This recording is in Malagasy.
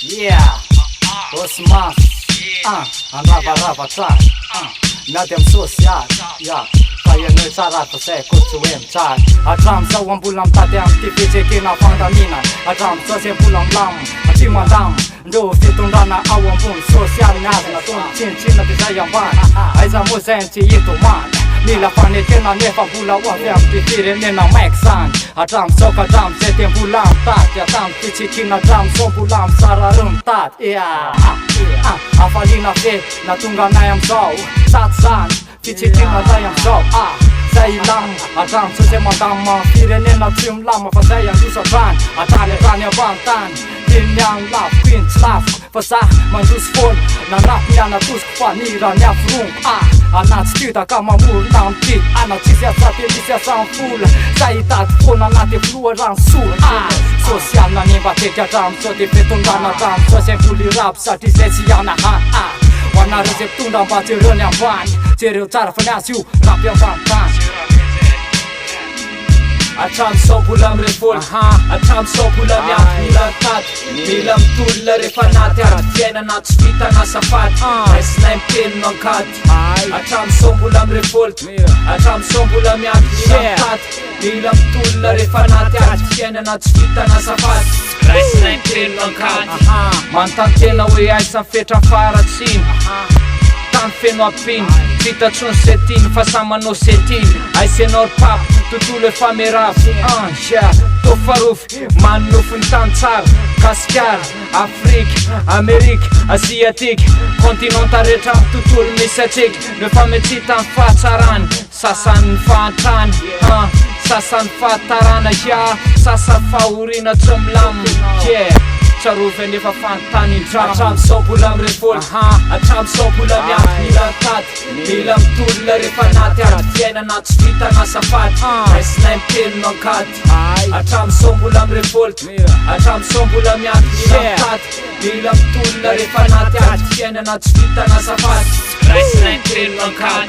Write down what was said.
Yeah, Osmas, în rava țar, ne-adem sus, iar ca e noi țara, că se cuțuim țar. Atram sau ambulam tateam, tifice china fandamina. Atram să se pulam lam, atimandam. Nu fitul rana au un bun social nează, na tun cin deja i-am bani. Ai za muzenci e tu man. Mila fane kena nefa bula wafem tifire nena meksan. Atram sok atram se tem bulam tat. Atram tici kina atram so bulam sararum tat. Afalina fe na tunga nayam sau satsan. Tici kina dayam sau Sailam, atram să se mandam fire nena trim lama fazayan du satran. Atale rania bantan. Yang laf, queen slaf, fasa man dus fol. Na rap nia na dus kfanira nia frung. Anat stida kama mur nam ti. Anat cisia sa delisia sa în full. Saitat fona na te fluoran sul. Social na nimba te jadam. So te fetul dana dam. So se fuli rap sa ti sesiana ha. Wana receptunda mbace râne am bani. Cereu țară făneasiu, rap i-am bantan. Atram sopulam revolt, atram sopulam jak milatat. Milam tullare fanate, artiena nat spita na safat. Hai snaim pin non kat. Atram sopulam revolt, atram sopulam jak milatat. Milam tullare fanate, artiena nat spita na safat. Hai snaim pin non kat. Mantantena ue ai sa fetra faratsin. Tan feno apin, vita tron setin, fasama no setin. Ai senor pap, tutule fameraf. To faruf, man nu funtan țar. Cascar, Afric, Americ, Asiatic. Continent aretram tutul misetic. Ne famecita în fața ran. Sasan fatan, sasan fatarana. Sasa faurina trămlam. Charuve nefa fantanin dram. Atram sopulam revolt, atram sopulam jak milatat. Milam tullare fanate, artiena nat spita na safat. Hai snaim pin non kat. Atram sopulam revolt, atram sopulam jak milatat. Milam tullare fanate, artiena nat spita na safat. Hai snaim pin non kat.